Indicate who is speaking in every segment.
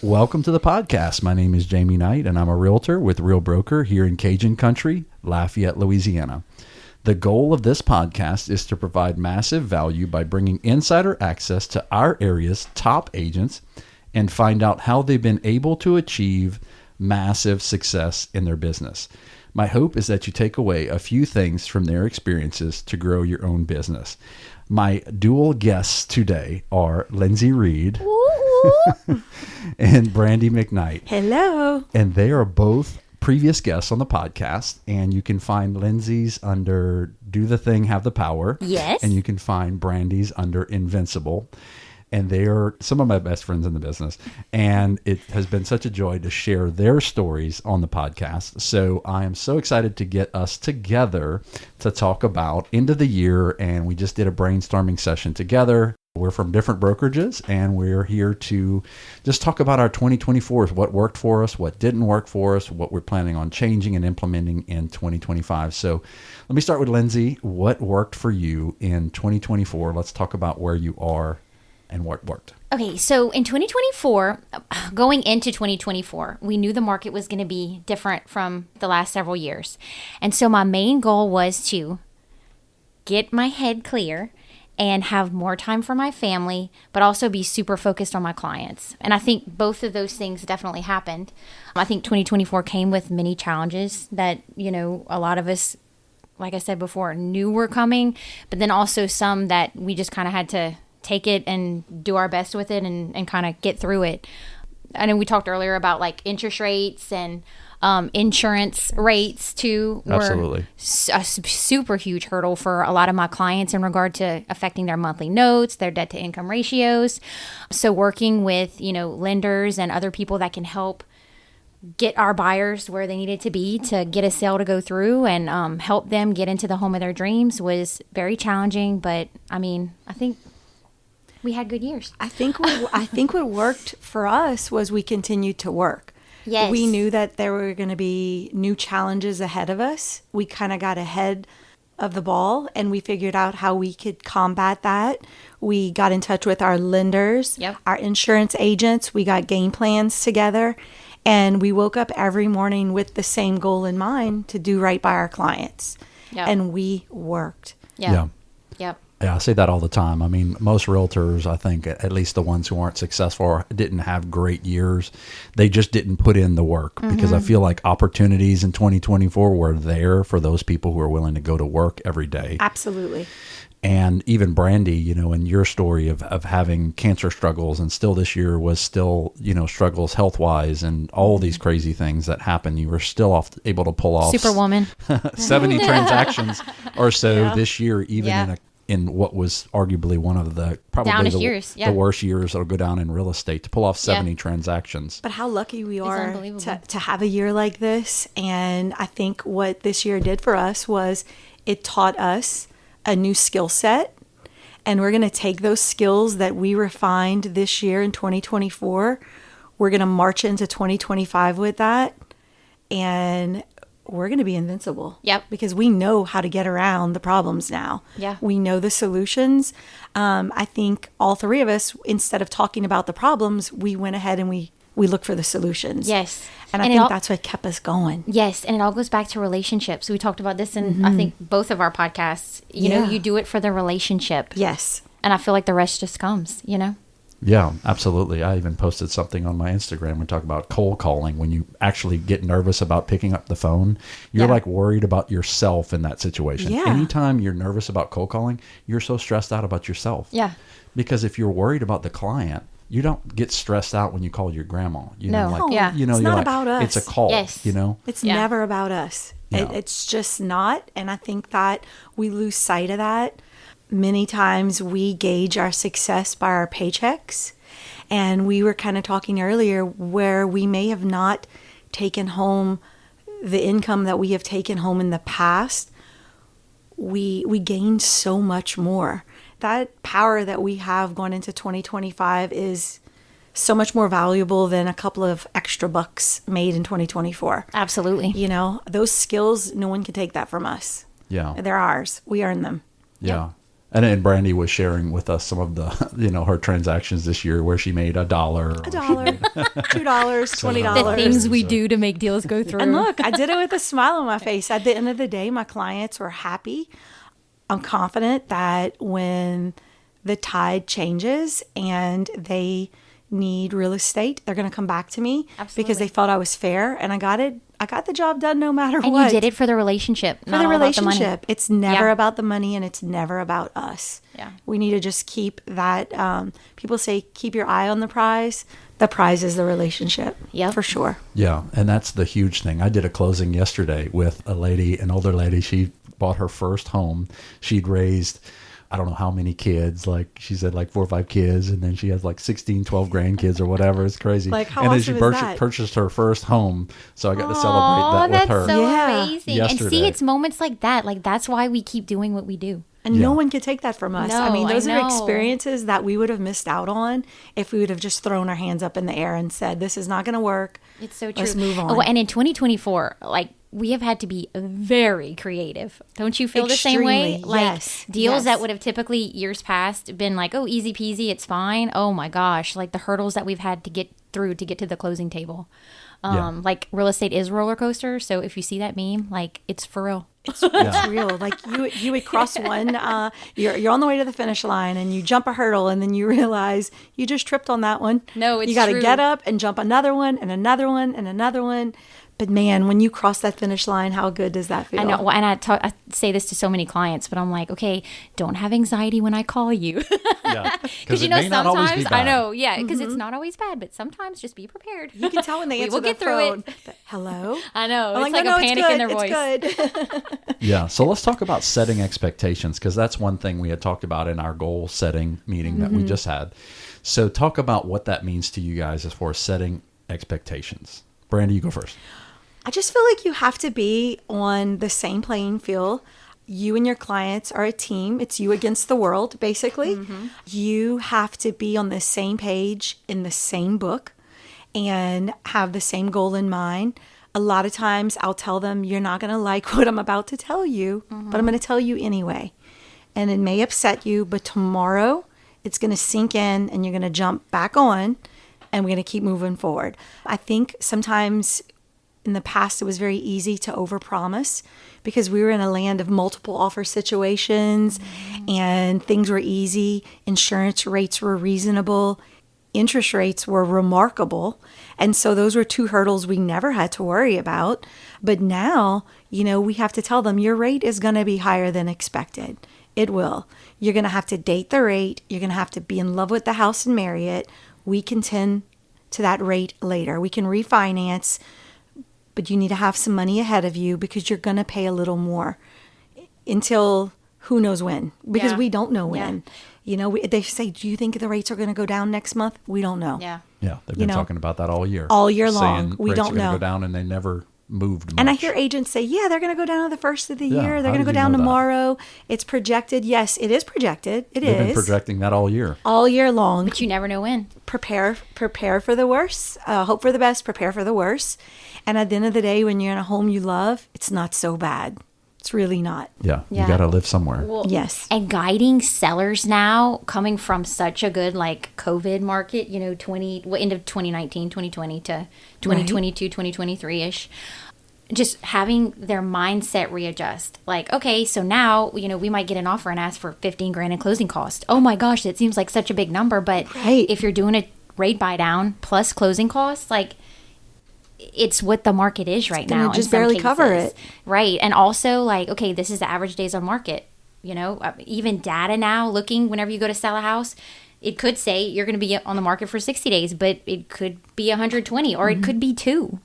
Speaker 1: Welcome to the podcast. My name is Jamie Knight, and I'm a realtor with Real Broker here in Cajun Country, Lafayette, Louisiana. The goal of this podcast is to provide massive value by bringing insider access to our area's top agents and find out how they've been able to achieve massive success in their business. My hope is that you take away a few things from their experiences to grow your own business. My dual guests today are Lindsey Reed and Brandi McKnight.
Speaker 2: Hello.
Speaker 1: And they are both previous guests on the podcast. And you can find Lindsey's under Do the Thing, Have the Power.
Speaker 2: Yes.
Speaker 1: And you can find Brandi's under Invincible. And they are some of my best friends in the business. And it has been such a joy to share their stories on the podcast. So I am so excited to get us together to talk about end of the year. And we just did a brainstorming session together. We're from different brokerages, and we're here to just talk about our 2024, what worked for us, what didn't work for us, what we're planning on changing and implementing in 2025. So let me start with Lindsey. What worked for you in 2024? Let's talk about where you are and what worked.
Speaker 3: Okay, so in 2024, going into 2024, we knew the market was going to be different from the last several years. And so my main goal was to get my head clear and have more time for my family, but also be super focused on my clients. And I think both of those things definitely happened. I think 2024 came with many challenges that, a lot of us, like I said before, knew were coming, but then also some that we just kind of had to take it and do our best with it and kind of get through it. I know we talked earlier about like interest rates and insurance rates too.
Speaker 1: Absolutely.
Speaker 3: Were a super huge hurdle for a lot of my clients in regard to affecting their monthly notes, their debt to income ratios. So working with, lenders and other people that can help get our buyers where they needed to be to get a sale to go through and help them get into the home of their dreams was very challenging. But I think we had good years.
Speaker 2: I think what worked for us was we continued to work.
Speaker 3: Yes.
Speaker 2: We knew that there were going to be new challenges ahead of us. We kind of got ahead of the ball and we figured out how we could combat that. We got in touch with our lenders, our insurance agents. We got game plans together and we woke up every morning with the same goal in mind to do right by our clients. Yep. And we worked.
Speaker 1: Yeah.
Speaker 3: Yep.
Speaker 1: Yeah, I say that all the time. I mean, most realtors, I think, at least the ones who aren't successful or didn't have great years, they just didn't put in the work because I feel like opportunities in 2024 were there for those people who are willing to go to work every day.
Speaker 2: Absolutely.
Speaker 1: And even Brandi, in your story of having cancer struggles and still this year was still, struggles health-wise and all these crazy things that happen, you were still able to pull off
Speaker 3: Superwoman
Speaker 1: 70 transactions or so this year, even in what was arguably one of the probably the worst years that'll go down in real estate, to pull off 70 transactions.
Speaker 2: But how lucky we are to have a year like this. And I think what this year did for us was it taught us a new skill set. And we're going to take those skills that we refined this year in 2024. We're going to march into 2025 with that. And we're going to be invincible.
Speaker 3: Yep.
Speaker 2: Because we know how to get around the problems now.
Speaker 3: Yeah.
Speaker 2: We know the solutions. I think all three of us, instead of talking about the problems, we went ahead and we looked for the solutions.
Speaker 3: Yes.
Speaker 2: And I think that's what kept us going.
Speaker 3: Yes. And it all goes back to relationships. We talked about this in, I think, both of our podcasts. You do it for the relationship.
Speaker 2: Yes.
Speaker 3: And I feel like the rest just comes,
Speaker 1: Yeah, absolutely. I even posted something on my Instagram. We talk about cold calling. When you actually get nervous about picking up the phone, you're like worried about yourself in that situation.
Speaker 2: Yeah.
Speaker 1: Anytime you're nervous about cold calling, you're so stressed out about yourself.
Speaker 3: Yeah.
Speaker 1: Because if you're worried about the client, you don't get stressed out when you call your grandma.
Speaker 2: It's not about us.
Speaker 1: It's a call.
Speaker 3: Yes.
Speaker 2: It's never about us.
Speaker 1: Yeah.
Speaker 2: It's just not. And I think that we lose sight of that. Many times we gauge our success by our paychecks. And we were kind of talking earlier where we may have not taken home the income that we have taken home in the past. We gained so much more. That power that we have going into 2025 is so much more valuable than a couple of extra bucks made in 2024.
Speaker 3: Absolutely.
Speaker 2: Those skills, no one can take that from us.
Speaker 1: Yeah.
Speaker 2: They're ours. We earn them.
Speaker 1: Yeah.
Speaker 3: Yep.
Speaker 1: And Brandi was sharing with us some of the, her transactions this year where she made $1.
Speaker 2: $1, $2, $20.
Speaker 3: The things we do to make deals go through.
Speaker 2: And look, I did it with a smile on my face. At the end of the day, my clients were happy. I'm confident that when the tide changes and they need real estate, they're going to come back to me.
Speaker 3: Absolutely.
Speaker 2: Because they felt I was fair, and I got the job done no matter
Speaker 3: and
Speaker 2: what.
Speaker 3: you did it for the relationship,
Speaker 2: for the relationship. It's never
Speaker 3: Yeah.
Speaker 2: about the money, and it's never about us.
Speaker 3: Yeah.
Speaker 2: We need to just keep that. People say keep your eye on the prize. The prize is the relationship.
Speaker 3: Yep.
Speaker 2: For sure.
Speaker 1: Yeah, and that's the huge thing. I did a closing yesterday with a lady, an older lady. She bought her first home. She'd raised, I don't know how many kids, like she said, like 4 or 5 kids, and then she has like 16, 12 grandkids or whatever. It's crazy.
Speaker 2: Like, how
Speaker 1: and then
Speaker 2: awesome
Speaker 1: she
Speaker 2: is that?
Speaker 1: purchased her first home, so I got to celebrate that with her.
Speaker 3: That's so
Speaker 2: Yeah.
Speaker 3: amazing. And see,
Speaker 1: Yesterday.
Speaker 3: it's moments like that. Like, that's why we keep doing what we do.
Speaker 2: And
Speaker 1: Yeah.
Speaker 2: no one could take that from us.
Speaker 3: No,
Speaker 2: I mean, those
Speaker 3: I
Speaker 2: are
Speaker 3: know.
Speaker 2: experiences that we would have missed out on if we would have just thrown our hands up in the air and said, this is not going to work.
Speaker 3: It's so true.
Speaker 2: Let's move on.
Speaker 3: Oh, and in 2024, like, we have had to be very creative. Don't you feel the same way?
Speaker 2: Extremely,
Speaker 3: Like,
Speaker 2: yes,
Speaker 3: deals
Speaker 2: yes.
Speaker 3: that would have typically years past been like, oh, easy peasy, it's fine. Oh my gosh, like the hurdles that we've had to get through to get to the closing table.
Speaker 1: Yeah.
Speaker 3: Like, real estate is a roller coaster. So if you see that meme, like, it's for real.
Speaker 2: It's real. Like you would cross one, you're on the way to the finish line and you jump a hurdle and then you realize you just tripped on that one.
Speaker 3: No, it's
Speaker 2: you got to
Speaker 3: true.
Speaker 2: get up and jump another one and another one and another one. But man, when you cross that finish line, how good does that feel?
Speaker 3: I know. Well, and I say this to so many clients, but I'm like, okay, don't have anxiety when I call you.
Speaker 1: Yeah,
Speaker 3: Because
Speaker 1: it may not always be
Speaker 3: sometimes I
Speaker 1: bad.
Speaker 3: know, yeah, because it's not always bad, but sometimes just be prepared.
Speaker 2: You can tell when they
Speaker 3: We
Speaker 2: answer
Speaker 3: will
Speaker 2: the
Speaker 3: get through
Speaker 2: phone.
Speaker 3: it.
Speaker 2: Hello?
Speaker 3: I know.
Speaker 2: I'm
Speaker 3: It's like
Speaker 2: no,
Speaker 3: a
Speaker 2: it's
Speaker 3: panic
Speaker 2: good.
Speaker 3: in their voice.
Speaker 2: It's good.
Speaker 1: Yeah, so let's talk about setting expectations, because that's one thing we had talked about in our goal setting meeting that we just had. So talk about what that means to you guys as far as setting expectations. Brandi, you go first.
Speaker 2: I just feel like you have to be on the same playing field. You and your clients are a team. It's you against the world, basically. You have to be on the same page in the same book and have the same goal in mind. A lot of times I'll tell them, you're not going to like what I'm about to tell you, but I'm going to tell you anyway. And it may upset you, but tomorrow it's going to sink in and you're going to jump back on and we're going to keep moving forward. I think sometimes in the past, it was very easy to overpromise because we were in a land of multiple offer situations and things were easy. Insurance rates were reasonable. Interest rates were remarkable. And so those were 2 hurdles we never had to worry about. But now, we have to tell them your rate is going to be higher than expected. It will. You're going to have to date the rate. You're going to have to be in love with the house and marry it. We can tend to that rate later. We can refinance, but you need to have some money ahead of you because you're going to pay a little more until who knows when, because
Speaker 3: Yeah.
Speaker 2: we don't know when. They say, do you think the rates are going to go down next month? We don't know.
Speaker 3: Yeah.
Speaker 1: Yeah, they've been talking about that all year.
Speaker 2: All year
Speaker 1: saying
Speaker 2: long. We
Speaker 1: rates
Speaker 2: don't
Speaker 1: are gonna
Speaker 2: know.
Speaker 1: go down, and they never moved much.
Speaker 2: And I hear agents say, yeah, they're going to go down to the first of the
Speaker 1: Yeah,
Speaker 2: year. They're
Speaker 1: how
Speaker 2: going to
Speaker 1: did
Speaker 2: go
Speaker 1: you
Speaker 2: down
Speaker 1: know that?
Speaker 2: tomorrow. It's projected. Yes, it is projected. It
Speaker 1: They've been
Speaker 2: is.
Speaker 1: projecting that all year.
Speaker 2: All year long.
Speaker 3: But you never know when.
Speaker 2: Prepare for the worst, hope for the best, prepare for the worst. And at the end of the day, when you're in a home you love, it's not so bad. It's really not.
Speaker 1: Yeah,
Speaker 3: Yeah.
Speaker 1: you got to live somewhere.
Speaker 3: Well,
Speaker 2: Yes.
Speaker 3: And guiding sellers now, coming from such a good like COVID market, end of 2019, 2020 to 2022, 2023-ish, just having their mindset readjust. Like, okay, so now, we might get an offer and ask for 15 grand in closing cost. Oh my gosh, that seems like such a big number. But
Speaker 2: Right.
Speaker 3: if you're doing a rate buy down plus closing costs, like, it's what the market is right
Speaker 2: gonna
Speaker 3: now. in
Speaker 2: just
Speaker 3: some
Speaker 2: barely cover
Speaker 3: cases.
Speaker 2: it.
Speaker 3: Right. And also, like, okay, this is the average days on market. Even data now, looking whenever you go to sell a house, it could say you're going to be on the market for 60 days, but it could be 120 or it could be 2,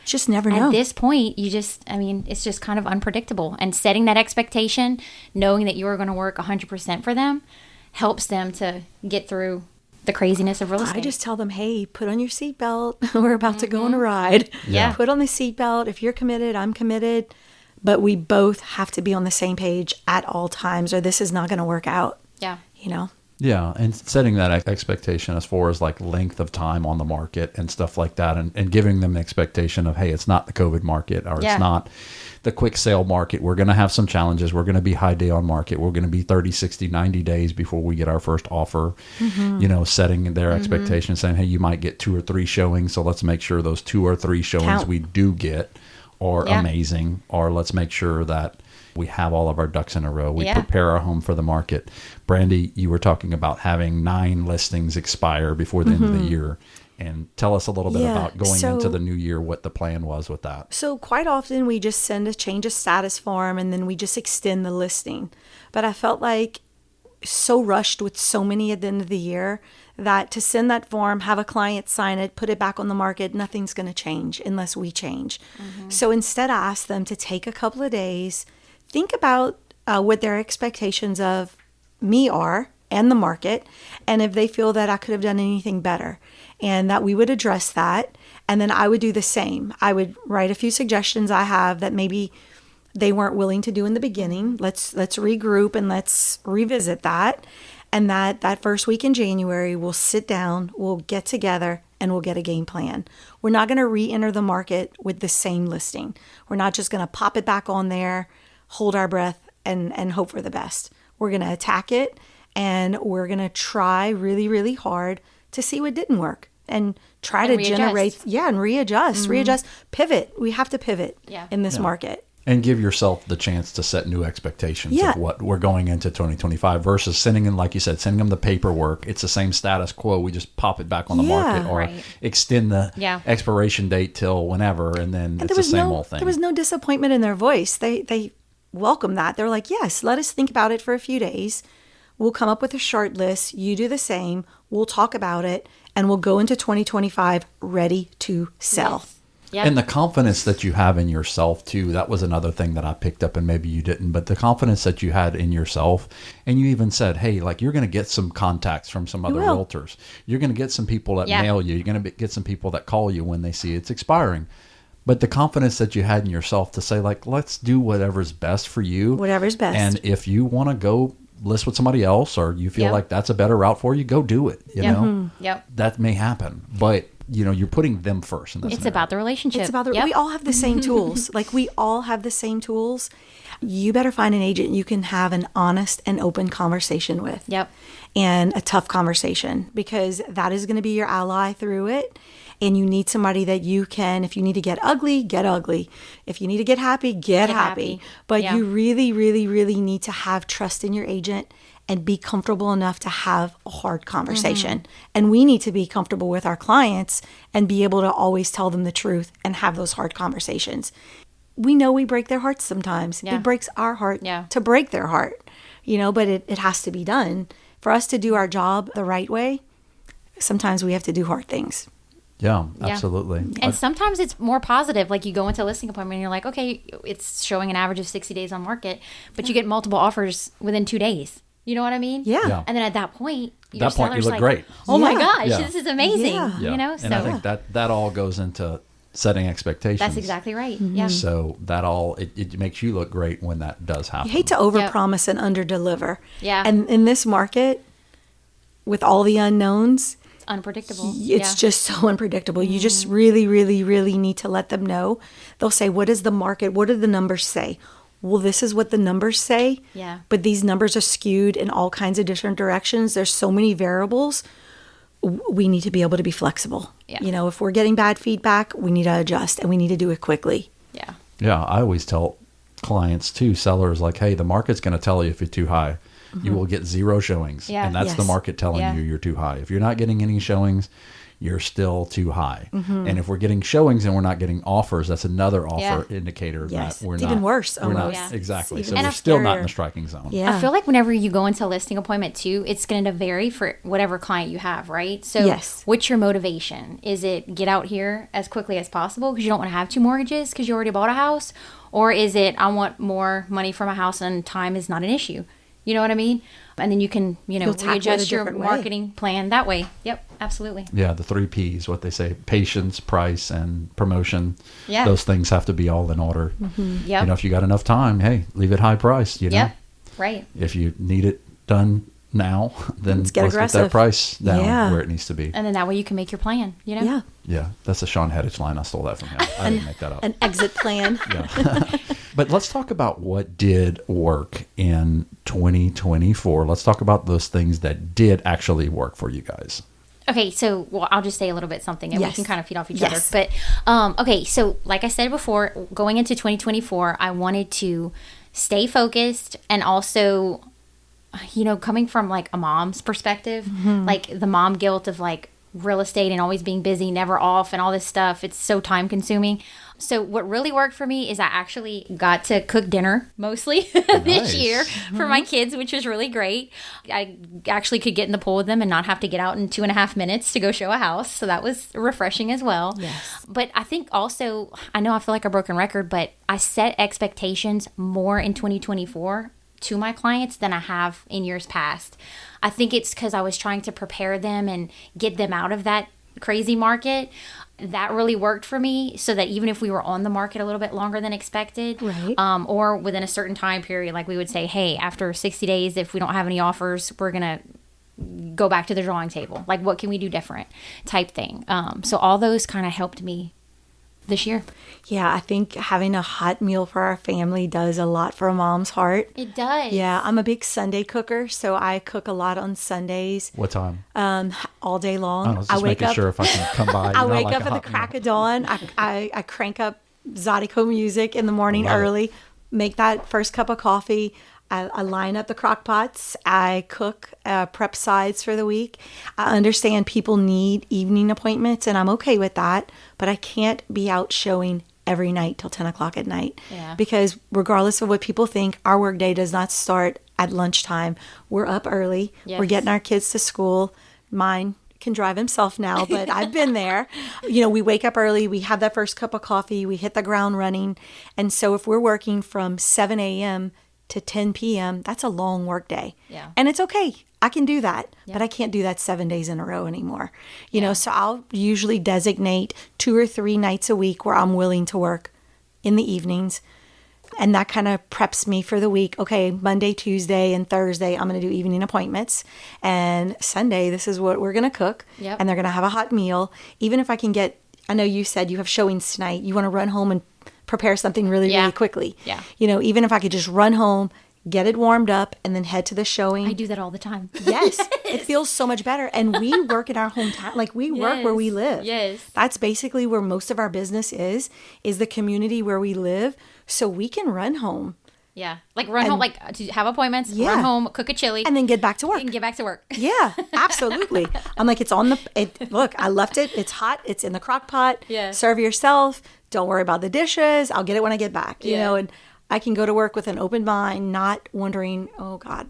Speaker 2: Just never know.
Speaker 3: At this point, it's just kind of unpredictable. And setting that expectation, knowing that you are going to work 100% for them, helps them to get through the craziness of real estate.
Speaker 2: I just tell them, hey, put on your seatbelt. We're about to go on a ride.
Speaker 3: Yeah.
Speaker 2: Put on the seatbelt. If you're committed, I'm committed. But we both have to be on the same page at all times or this is not going to work out.
Speaker 3: Yeah.
Speaker 1: Yeah, and setting that expectation as far as like length of time on the market and stuff like that, and giving them an expectation of, hey, it's not the COVID market, or it's not the quick sale market. We're going to have some challenges. We're going to be high day on market. We're going to be 30, 60, 90 days before we get our first offer, setting their expectations, saying, hey, you might get 2 or 3 showings. So let's make sure those 2 or 3 showings we do get are amazing, or let's make sure that we have all of our ducks in a row. We prepare our home for the market. Brandi, you were talking about having 9 listings expire before the end of the year. And tell us a little bit about going into the new year, what the plan was with that.
Speaker 2: So quite often we just send a change of status form and then we just extend the listing. But I felt like so rushed with so many at the end of the year that to send that form, have a client sign it, put it back on the market, nothing's going to change unless we change. So instead I asked them to take a couple of days, think about what their expectations of me are and the market, and if they feel that I could have done anything better, and that we would address that. And then I would do the same. I would write a few suggestions I have that maybe they weren't willing to do in the beginning. Let's regroup and let's revisit that. And that first week in January, we'll sit down, we'll get together, and we'll get a game plan. We're not going to re-enter the market with the same listing. We're not just going to pop it back on there, hold our breath, and hope for the best. We're going to attack it, and we're going to try really, really hard to see what didn't work and try to generate, and readjust, pivot. We have to pivot in this market.
Speaker 1: And give yourself the chance to set new expectations of what we're going into 2025 versus sending them, like you said, sending them the paperwork. It's the same status quo. We just pop it back on the market or extend the expiration date till whenever, and then it's the same old thing.
Speaker 2: There was no disappointment in their voice. They welcome that. They're like, yes, let us think about it for a few days. We'll come up with a short list. You do the same. We'll talk about it, and we'll go into 2025 ready to sell.
Speaker 3: Yes. Yep.
Speaker 1: And the confidence that you have in yourself too, that was another thing that I picked up, and maybe you didn't, but the confidence that you had in yourself. And you even said, hey, like, you're going to get some contacts from some other realtors. You're going to get some people that mail you. You're going to get some people that call you when they see it's expiring. But the confidence that you had in yourself to say, like, let's do whatever's best for you.
Speaker 2: Whatever's best.
Speaker 1: And if you want to go list with somebody else, or you feel like that's a better route for you, go do it. You know, that may happen, but you're putting them first. In this
Speaker 3: it's about the relationship.
Speaker 2: It's about we all have the same tools. Like, we all have the same tools. You better find an agent you can have an honest and open conversation with.
Speaker 3: Yep.
Speaker 2: And a tough conversation, because that is going to be your ally through it. And you need somebody that you can, if you need to get ugly, get ugly. If you need to get happy, get happy. But you really, really, really need to have trust in your agent and be comfortable enough to have a hard conversation. And we need to be comfortable with our clients and be able to always tell them the truth and have those hard conversations. We know we break their hearts sometimes. It breaks our heart to break their heart, but it has to be done. For us to do our job the right way, sometimes we have to do hard things.
Speaker 1: Yeah, absolutely.
Speaker 3: And sometimes it's more positive. Like, you go into a listing appointment and you're like, okay, it's showing an average of 60 days on market, but you get multiple offers within 2 days. You know what I mean?
Speaker 2: Yeah.
Speaker 3: And then at that point,
Speaker 1: you look great.
Speaker 3: Oh my gosh, this is amazing.
Speaker 1: Yeah. And I think that all goes into setting expectations.
Speaker 3: That's exactly right. Yeah.
Speaker 1: So that all, it makes you look great when that does happen.
Speaker 2: You hate to overpromise and underdeliver.
Speaker 3: Yeah.
Speaker 2: And in this market, with all the unknowns,
Speaker 3: unpredictable.
Speaker 2: It's just so unpredictable. You just really, really, really need to let them know. They'll say, what is the market? What do the numbers say? Well, this is what the numbers say.
Speaker 3: Yeah.
Speaker 2: But these numbers are skewed in all kinds of different directions. There's so many variables. We need to be able to be flexible.
Speaker 3: Yeah.
Speaker 2: If we're getting bad feedback, we need to adjust, and we need to do it quickly.
Speaker 3: Yeah.
Speaker 1: Yeah. I always tell clients too, sellers, like, hey, the market's going to tell you if you're too high. You will get 0 showings.
Speaker 3: Yeah.
Speaker 1: And that's the market telling you you're too high. If you're not getting any showings, you're still too high. And if we're getting showings and we're not getting offers, that's another offer indicator that we're
Speaker 2: it's
Speaker 1: not.
Speaker 2: even worse.
Speaker 1: We're
Speaker 2: Almost.
Speaker 1: not, exactly. So
Speaker 2: And
Speaker 1: we're still not in the striking zone.
Speaker 2: Yeah.
Speaker 3: I feel like whenever you go into a listing appointment too, it's going to vary for whatever client you have, right? So what's your motivation? Is it get out here as quickly as possible because you don't want to have 2 mortgages because you already bought a house? Or is it, I want more money from a house and time is not an issue? You know what I mean? And then you can, readjust your marketing plan that way. Yep, absolutely.
Speaker 1: Yeah, the 3 Ps, what they say, patience, price, and promotion.
Speaker 3: Yeah.
Speaker 1: Those things have to be all in order.
Speaker 3: Yep.
Speaker 1: If you got enough time, hey, leave it high priced,
Speaker 3: Yep, right.
Speaker 1: If you need it done now, then
Speaker 2: Let's get
Speaker 1: get
Speaker 2: aggressive.
Speaker 1: that price down
Speaker 2: Yeah.
Speaker 1: where it needs to be.
Speaker 3: And then that way you can make your plan, you know?
Speaker 2: Yeah.
Speaker 1: Yeah, that's a Sean Hettich line. I stole that from him. I didn't make that up.
Speaker 2: An exit plan.
Speaker 1: Yeah. But let's talk about what did work in 2024. Let's talk about those things that did actually work for you guys.
Speaker 3: Okay, so I'll just say a little bit something, and we
Speaker 2: Yes.
Speaker 3: can kind of feed off each
Speaker 2: Yes.
Speaker 3: other. But okay, so like I said before, going into 2024, I wanted to stay focused, and also, coming from like a mom's perspective, like the mom guilt of like real estate and always being busy, never off, and all this stuff. It's so time consuming. So what really worked for me is I actually got to cook dinner mostly this
Speaker 1: Nice.
Speaker 3: year for my kids, which was really great. I actually could get in the pool with them and not have to get out in 2.5 minutes to go show a house. So that was refreshing as well.
Speaker 2: Yes.
Speaker 3: But I think also, I know I feel like a broken record, but I set expectations more in 2024 to my clients than I have in years past. I think it's because I was trying to prepare them and get them out of that crazy market. That really worked for me, so that even if we were on the market a little bit longer than expected,
Speaker 2: Right.
Speaker 3: or within a certain time period, like we would say, hey, after 60 days, if we don't have any offers, we're going to go back to the drawing table. Like, what can we do different type thing. So all those kind of helped me this year.
Speaker 2: Yeah, I think having a hot meal for our family does a lot for a mom's heart.
Speaker 3: It does.
Speaker 2: Yeah, I'm a big Sunday cooker, so I cook a lot on Sundays,
Speaker 1: What time?
Speaker 2: all day long.
Speaker 1: I was just making sure if I can come by.
Speaker 2: I wake up at the crack of dawn. I crank up Zydeco music in the morning
Speaker 1: Love it.
Speaker 2: early, make that first cup of coffee. I line up the crock pots. I cook, prep sides for the week. I understand people need evening appointments, and I'm okay with that, but I can't be out showing every night till 10 o'clock at night.
Speaker 3: Yeah.
Speaker 2: Because regardless of what people think, our workday does not start at lunchtime. We're up early.
Speaker 3: Yes.
Speaker 2: We're getting our kids to school. Mine can drive himself now, but I've been there. We wake up early, we have that first cup of coffee, we hit the ground running. And so if we're working from 7 a.m. to 10 p.m., that's a long work day.
Speaker 3: Yeah.
Speaker 2: And it's okay. I can do that,
Speaker 3: Yeah.
Speaker 2: but I can't do that 7 days in a row anymore. So I'll usually designate 2 or 3 nights a week where I'm willing to work in the evenings. And that kind of preps me for the week. Okay, Monday, Tuesday, and Thursday, I'm going to do evening appointments. And Sunday, this is what we're going to cook.
Speaker 3: Yep.
Speaker 2: And they're going to have a hot meal. Even if I can I know you said you have showings tonight. You want to run home and prepare something really,
Speaker 3: Yeah.
Speaker 2: really quickly.
Speaker 3: Yeah.
Speaker 2: Even if I could just run home, get it warmed up, and then head to the showing.
Speaker 3: I do that all the time.
Speaker 2: Yes, it feels so much better. And we work in our hometown. Like, we work where we
Speaker 3: Yes,
Speaker 2: live.
Speaker 3: yes.
Speaker 2: That's basically where most of our business is the community where we live. So we can run home
Speaker 3: Yeah. Like run home, like to have appointments,
Speaker 2: Yeah.
Speaker 3: run home, cook a chili,
Speaker 2: and then get back to work.
Speaker 3: and get back to work.
Speaker 2: Yeah, absolutely. I'm like, look, I left it. It's hot. It's in the crock pot.
Speaker 3: Yeah.
Speaker 2: Serve yourself. Don't worry about the dishes. I'll get it when I get back.
Speaker 3: Yeah.
Speaker 2: And I can go to work with an open mind, not wondering, oh God,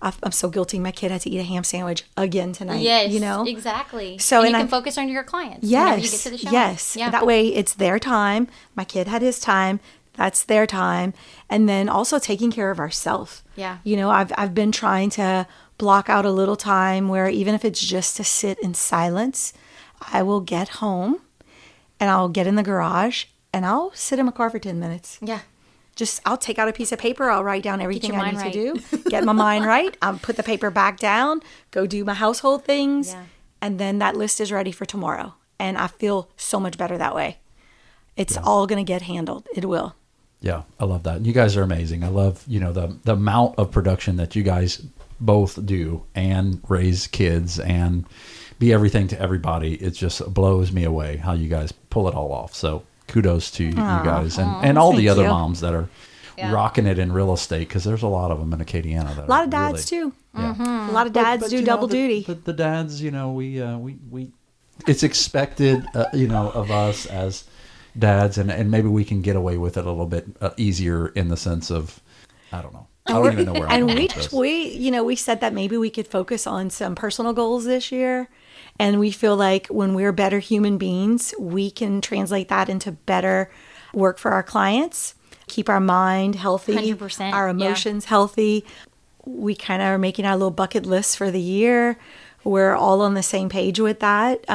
Speaker 2: I'm so guilty. My kid had to eat a ham sandwich again tonight.
Speaker 3: Yes.
Speaker 2: You know?
Speaker 3: Exactly.
Speaker 2: So,
Speaker 3: and
Speaker 2: and
Speaker 3: you
Speaker 2: I-
Speaker 3: can focus on your clients. Whenever you get
Speaker 2: Yes.
Speaker 3: to the show.
Speaker 2: Yes.
Speaker 3: Yeah.
Speaker 2: That way it's their time. My kid had his time. That's their time. And then also taking care of ourselves.
Speaker 3: Yeah.
Speaker 2: I've been trying to block out a little time where even if it's just to sit in silence, I will get home and I'll get in the garage and I'll sit in my car for 10 minutes.
Speaker 3: Yeah.
Speaker 2: I'll take out a piece of paper. I'll write down everything
Speaker 3: your
Speaker 2: I need
Speaker 3: mind
Speaker 2: to do. Get my mind right. I'll put the paper back down, go do my household things.
Speaker 3: Yeah.
Speaker 2: And then that list is ready for tomorrow. And I feel so much better that way. It's all going to get handled. It will.
Speaker 1: Yeah, I love that. You guys are amazing. I love, the amount of production that you guys both do and raise kids and be everything to everybody. It just blows me away how you guys pull it all off. So kudos to you guys and all the
Speaker 2: thank
Speaker 1: other
Speaker 2: you.
Speaker 1: moms that are
Speaker 3: Yeah.
Speaker 1: rocking it in real estate, because there's a lot of them in Acadiana.
Speaker 2: A lot of dads, too.
Speaker 1: Yeah.
Speaker 2: A lot of dads
Speaker 1: But,
Speaker 2: do double duty.
Speaker 1: The dads, we it's expected, of us as dads, and maybe we can get away with it a little bit easier in the sense of, I don't know. I don't even know where I'm
Speaker 2: And
Speaker 1: going with this.
Speaker 2: we said that maybe we could focus on some personal goals this year. And we feel like when we're better human beings, we can translate that into better work for our clients, keep our mind healthy,
Speaker 3: 100%,
Speaker 2: our
Speaker 3: yeah.
Speaker 2: emotions healthy. We kind of are making our little bucket list for the year. We're all on the same page with that.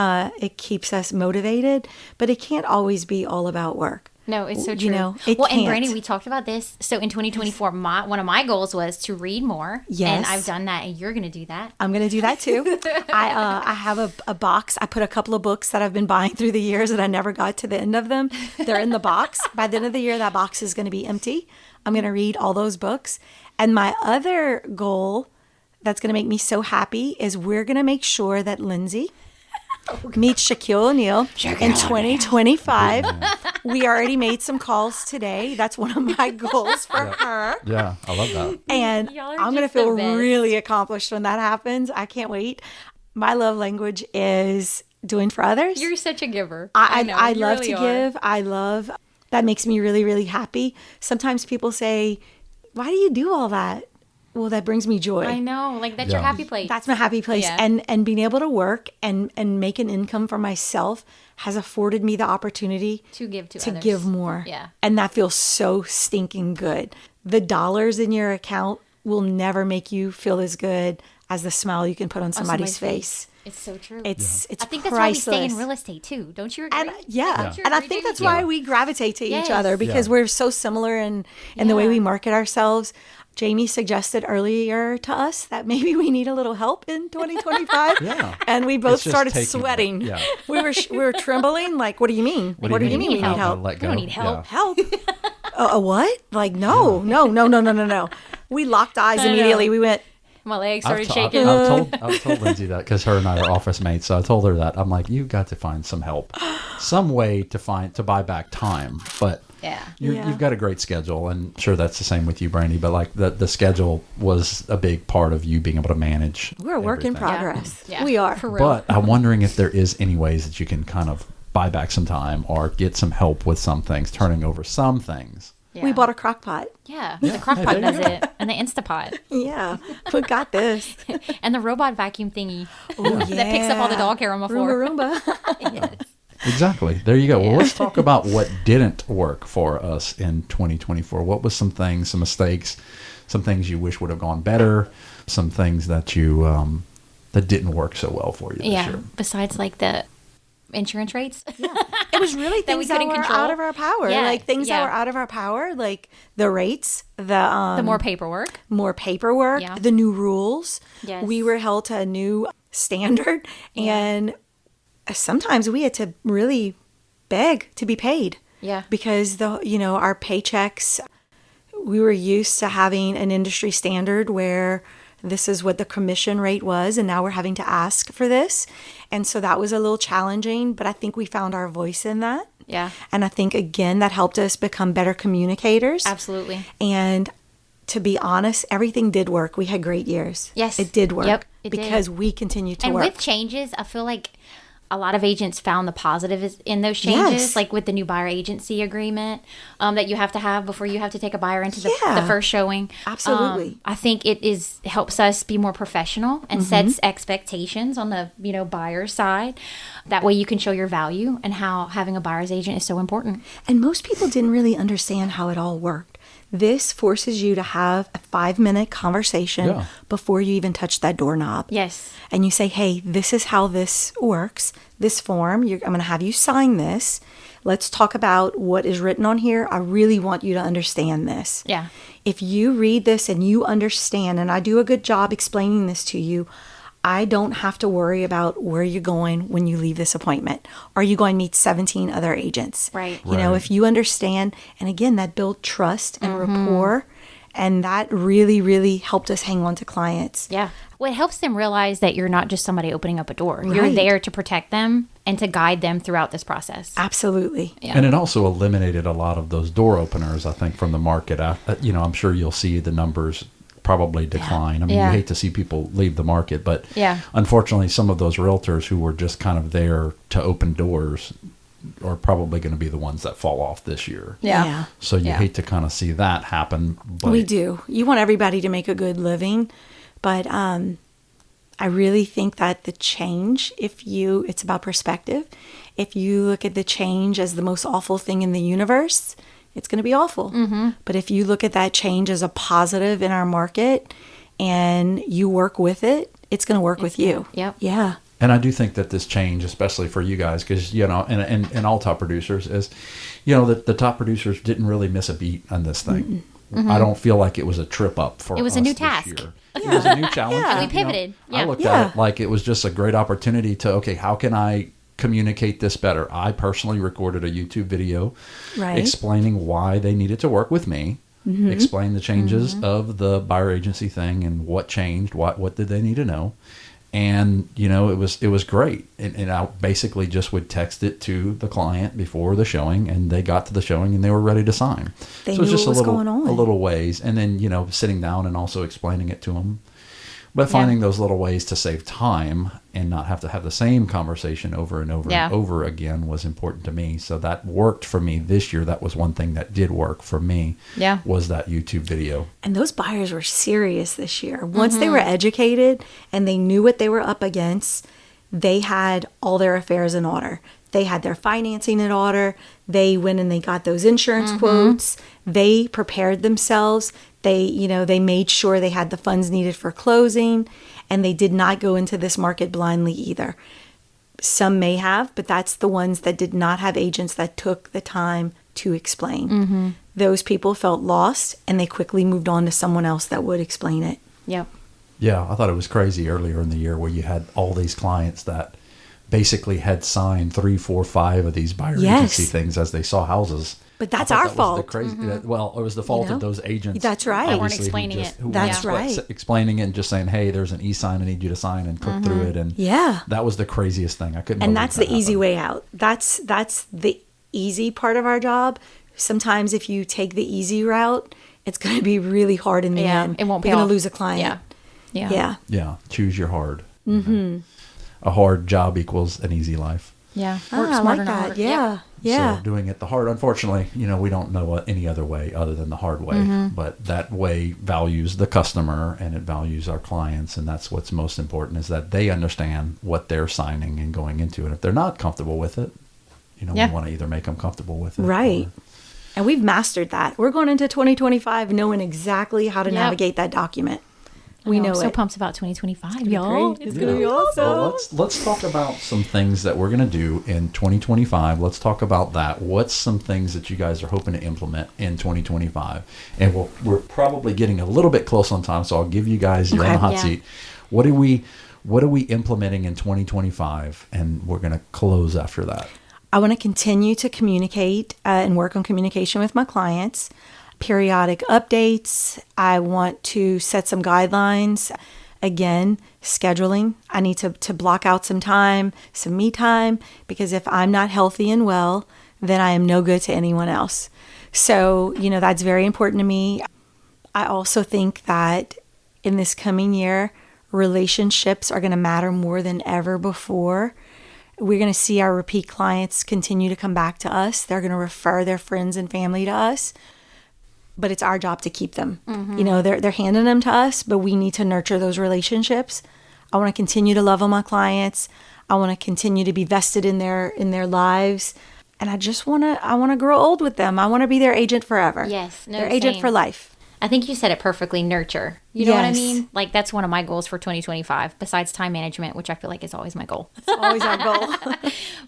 Speaker 2: It keeps us motivated, but it can't always be all about work.
Speaker 3: No, it's so true.
Speaker 2: You know, it
Speaker 3: well,
Speaker 2: can't.
Speaker 3: and Brandi, we talked about this. So in 2024, one of my goals was to read more.
Speaker 2: Yes.
Speaker 3: And I've done that, and you're going to do that.
Speaker 2: I'm going to do that too. I have a box. I put a couple of books that I've been buying through the years and I never got to the end of them. They're in the box. By the end of the year, that box is going to be empty. I'm going to read all those books. And my other goal that's going to make me so happy is we're going to make sure that Lindsey meets Shaquille O'Neal in 2025. We already made some calls today. That's one of my goals for her.
Speaker 1: Yeah, I love that.
Speaker 2: And
Speaker 3: Y'all are
Speaker 2: I'm going to
Speaker 3: just the
Speaker 2: feel
Speaker 3: best.
Speaker 2: really accomplished when that happens. I can't wait. My love language is doing for others.
Speaker 3: You're such a giver.
Speaker 2: I
Speaker 3: know, you
Speaker 2: love
Speaker 3: really
Speaker 2: to
Speaker 3: are.
Speaker 2: give. I love, that makes me really, really happy. Sometimes people say, why do you do all that? Well, that brings me joy.
Speaker 3: I know. Like, that's your
Speaker 1: Yeah.
Speaker 3: happy place.
Speaker 2: That's my happy place.
Speaker 3: Yeah.
Speaker 2: And being able to work and make an income for myself has afforded me the opportunity
Speaker 3: to give to
Speaker 2: to
Speaker 3: others.
Speaker 2: give more.
Speaker 3: Yeah.
Speaker 2: And that feels so stinking good. The dollars in your account will never make you feel as good as the smile you can put on somebody's face.
Speaker 3: It's so true.
Speaker 2: It's
Speaker 3: I think that's
Speaker 2: priceless.
Speaker 3: why we stay in real estate too. Don't you agree?
Speaker 2: And yeah,
Speaker 3: Don't you
Speaker 2: and I
Speaker 3: agree,
Speaker 2: think
Speaker 3: Jamie?
Speaker 2: that's why we gravitate to
Speaker 3: Yes.
Speaker 2: each other because
Speaker 1: Yeah.
Speaker 2: we're so similar in the way
Speaker 3: Yeah.
Speaker 2: we market ourselves. Jamie suggested earlier to us that maybe we need a little help in 2025.
Speaker 1: Yeah.
Speaker 2: And we both
Speaker 1: It's just
Speaker 2: started
Speaker 1: taking
Speaker 2: sweating.
Speaker 1: it. Yeah.
Speaker 2: We were trembling like, what do you mean? What do you mean we need help?
Speaker 1: Let
Speaker 3: We
Speaker 1: go.
Speaker 3: don't need help.
Speaker 2: Help? A what? Like, no. We locked eyes
Speaker 3: I know.
Speaker 2: immediately. We went,
Speaker 3: My legs started
Speaker 1: I've
Speaker 3: shaking.
Speaker 1: I've told Lindsay that because her and I are office mates. So I told her that. I'm like, you've got to find some help, some way to buy back time. But
Speaker 3: Yeah.
Speaker 2: Yeah.
Speaker 1: you've got a great schedule, and I'm sure that's the same with you, Brandi. But like the schedule was a big part of you being able to manage.
Speaker 2: we're a work in
Speaker 1: everything.
Speaker 2: progress.
Speaker 3: Yeah.
Speaker 2: We are.
Speaker 3: For real.
Speaker 1: But I'm wondering if there is any ways that you can kind of buy back some time or get some help with some things, turning over some things.
Speaker 2: We
Speaker 3: Yeah.
Speaker 2: bought a crock pot.
Speaker 3: Yeah.
Speaker 1: Yeah.
Speaker 3: The crock
Speaker 1: Hey,
Speaker 3: pot
Speaker 1: there you
Speaker 3: does it. And the Instapot.
Speaker 2: Yeah. We got this.
Speaker 3: And the robot vacuum thingy.
Speaker 2: Oh,
Speaker 3: That picks up all the dog hair on my floor.
Speaker 2: Roomba, Roomba.
Speaker 3: Yes.
Speaker 1: Exactly. There you go. Well, let's talk about what didn't work for us in 2024. What was some things, some mistakes, some things you wish would have gone better, some things that you that didn't work so well for you this
Speaker 3: Yeah.
Speaker 1: year?
Speaker 3: Besides, like, the insurance rates.
Speaker 2: It was really
Speaker 3: That we
Speaker 2: things that
Speaker 3: couldn't
Speaker 2: were
Speaker 3: control.
Speaker 2: out of our power.
Speaker 3: Yeah,
Speaker 2: Like things that
Speaker 3: yeah.
Speaker 2: were out of our power, like the rates,
Speaker 3: The more paperwork.
Speaker 2: more paperwork,
Speaker 3: Yeah.
Speaker 2: the new rules.
Speaker 3: Yes.
Speaker 2: We were held to a new standard, and sometimes we had to really beg to be paid.
Speaker 3: Yeah.
Speaker 2: Because our paychecks, we were used to having an industry standard where this is what the commission rate was, and now we're having to ask for this. And so that was a little challenging, but I think we found our voice in that.
Speaker 3: Yeah.
Speaker 2: And I think, again, that helped us become better communicators.
Speaker 3: Absolutely.
Speaker 2: And to be honest, everything did work. We had great years.
Speaker 3: Yes.
Speaker 2: It did work.
Speaker 3: Yep, it did.
Speaker 2: because we continued to
Speaker 3: And
Speaker 2: work.
Speaker 3: with changes, I feel like a lot of agents found the positives in those changes,
Speaker 2: Yes.
Speaker 3: like with the new buyer agency agreement that you have to have before you have to take a buyer into the
Speaker 2: Yeah.
Speaker 3: first showing.
Speaker 2: Absolutely.
Speaker 3: I think it helps us be more professional and sets expectations on the buyer side. That way you can show your value and how having a buyer's agent is so important.
Speaker 2: And most people didn't really understand how it all worked. This forces you to have a 5-minute conversation
Speaker 1: Yeah.
Speaker 2: before you even touch that doorknob.
Speaker 3: Yes.
Speaker 2: And you say, hey, this is how this works. This form, I'm going to have you sign this. Let's talk about what is written on here. I really want you to understand this.
Speaker 3: Yeah.
Speaker 2: If you read this and you understand, and I do a good job explaining this to you, I don't have to worry about where you're going when you leave this appointment. Are you going to meet 17 other agents?
Speaker 3: Right.
Speaker 2: You know,
Speaker 1: Right.
Speaker 2: if you understand, and again, that built trust and rapport, and that really, really helped us hang on to clients.
Speaker 3: Yeah. Well, it helps them realize that you're not just somebody opening up a door. You're
Speaker 2: Right.
Speaker 3: there to protect them and to guide them throughout this process.
Speaker 2: Absolutely.
Speaker 3: Yeah.
Speaker 1: And it also eliminated a lot of those door openers, I think, from the market. I'm sure you'll see the numbers probably decline. I mean,
Speaker 3: Yeah.
Speaker 1: you hate to see people leave the market, but
Speaker 3: Yeah.
Speaker 1: unfortunately, some of those realtors who were just kind of there to open doors are probably going to be the ones that fall off this year.
Speaker 2: Yeah.
Speaker 1: So you
Speaker 3: Yeah.
Speaker 1: hate to kind of see that happen. But
Speaker 2: We do. You want everybody to make a good living, but I really think that the change, it's about perspective. If you look at the change as the most awful thing in the universe, it's going to be awful. Mm-hmm. But if you look at that change as a positive in our market and you work with it, it's going to work with you.
Speaker 3: Yep.
Speaker 2: Yeah.
Speaker 1: And I do think that this change, especially for you guys, because, and all top producers is, that the top producers didn't really miss a beat on this thing. Mm-hmm. I don't feel like it was a trip up for us.
Speaker 3: It was a new
Speaker 1: this
Speaker 3: task.
Speaker 1: Year. It was a new challenge.
Speaker 3: Yeah. And we pivoted.
Speaker 1: I looked at it like it was just a great opportunity to, okay, how can I communicate this better? I personally recorded a YouTube video explaining why they needed to work with me. Mm-hmm. Explain the changes of the buyer agency thing and what changed, what did they need to know. And, it was great. And I basically just would text it to the client before the showing, and they got to the showing and they were ready to sign.
Speaker 2: They knew what was going on.
Speaker 1: A little ways. And then, sitting down and also explaining it to them. But finding those little ways to save time and not have to have the same conversation over and over and over again was important to me. So that worked for me this year. That was one thing that did work for me.
Speaker 3: Yeah.
Speaker 1: Was that YouTube video.
Speaker 2: And those buyers were serious this year. Once they were educated and they knew what they were up against, they had all their affairs in order. They had their financing in order. They went and they got those insurance quotes. They prepared themselves. They made sure they had the funds needed for closing, and they did not go into this market blindly either. Some may have, but that's the ones that did not have agents that took the time to explain. Mm-hmm. Those people felt lost, and they quickly moved on to someone else that would explain it.
Speaker 3: Yep.
Speaker 1: Yeah, I thought it was crazy earlier in the year where you had all these clients that basically had signed 3, 4, 5 of these buyer agency things as they saw houses.
Speaker 2: But that's our fault.
Speaker 1: Well, it was the fault of those agents.
Speaker 2: That's right.
Speaker 3: They weren't explaining it.
Speaker 2: That's right.
Speaker 1: Explaining it and just saying, hey, there's an e-sign I need you to sign, and click through it. And that was the craziest thing. I couldn't.
Speaker 2: And that's the easy way out. That's the easy part of our job. Sometimes if you take the easy route, it's going to be really hard in the end.
Speaker 3: It won't be.
Speaker 2: You're going to lose a client.
Speaker 3: Yeah.
Speaker 1: Choose your hard. Mm-hmm. A hard job equals an easy life.
Speaker 3: Yeah.
Speaker 2: Work smarter, not harder. Yeah.
Speaker 1: So doing it the hard, unfortunately, we don't know any other way other than the hard way. Mm-hmm. But that way values the customer and it values our clients. And that's what's most important, is that they understand what they're signing and going into. And if they're not comfortable with it, we want to either make them comfortable with it.
Speaker 2: Right. And we've mastered that. We're going into 2025 knowing exactly how to navigate that document. We know
Speaker 3: I'm so pumped about 2025, y'all.
Speaker 2: It's going to be awesome.
Speaker 1: Well, let's talk about some things that we're going to do in 2025. Let's talk about that. What's some things that you guys are hoping to implement in 2025? And we're probably getting a little bit close on time, so I'll give you guys your own hot seat. What are we implementing in 2025? And we're going to close after that.
Speaker 2: I want to continue to communicate and work on communication with my clients. Periodic updates. I want to set some guidelines. Again, scheduling. I need to block out some time, some me time, because if I'm not healthy and well, then I am no good to anyone else. So, that's very important to me. I also think that in this coming year, relationships are going to matter more than ever before. We're going to see our repeat clients continue to come back to us. They're going to refer their friends and family to us. But it's our job to keep them. Mm-hmm. They're handing them to us, but we need to nurture those relationships. I want to continue to love on my clients. I want to continue to be vested in their lives. And I want to grow old with them. I want to be their agent forever.
Speaker 3: Yes.
Speaker 2: Their agent for life.
Speaker 3: I think you said it perfectly, nurture. You know what I mean? Like, that's one of my goals for 2025, besides time management, which I feel like is always my goal.
Speaker 2: It's always our goal.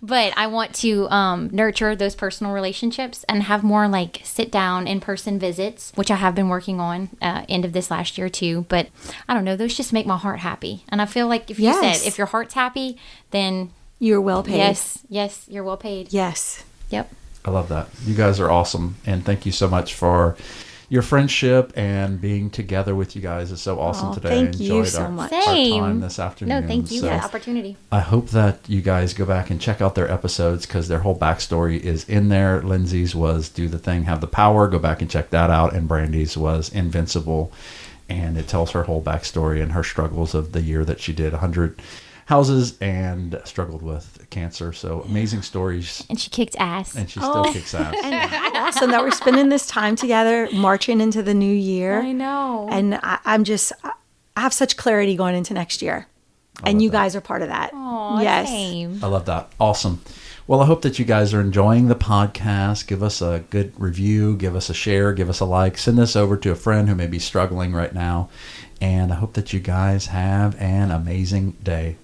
Speaker 3: But I want to nurture those personal relationships and have more like sit down in-person visits, which I have been working on end of this last year too. But I don't know, those just make my heart happy. And I feel like if you said, if your heart's happy, then
Speaker 2: you're well paid.
Speaker 3: Yes, you're well paid.
Speaker 2: Yes.
Speaker 3: Yep.
Speaker 1: I love that. You guys are awesome. And thank you so much for your friendship, and being together with you guys is so awesome today.
Speaker 2: Thank you so much.
Speaker 1: Our time this afternoon.
Speaker 3: No, thank you for the opportunity.
Speaker 1: I hope that you guys go back and check out their episodes, because their whole backstory is in there. Lindsey's was Do the Thing, Have the Power. Go back and check that out. And Brandi's was Invincible. And it tells her whole backstory and her struggles of the year that she did 100 houses and struggled with cancer. So amazing stories.
Speaker 3: And she kicked ass.
Speaker 1: And she still kicks ass.
Speaker 2: And awesome that we're spending this time together, marching into the new year.
Speaker 3: I know.
Speaker 2: And I have such clarity going into next year. And you guys are part of that.
Speaker 3: Aww,
Speaker 2: yes.
Speaker 3: Same.
Speaker 1: I love that. Awesome. Well, I hope that you guys are enjoying the podcast. Give us a good review. Give us a share. Give us a like. Send this over to a friend who may be struggling right now. And I hope that you guys have an amazing day.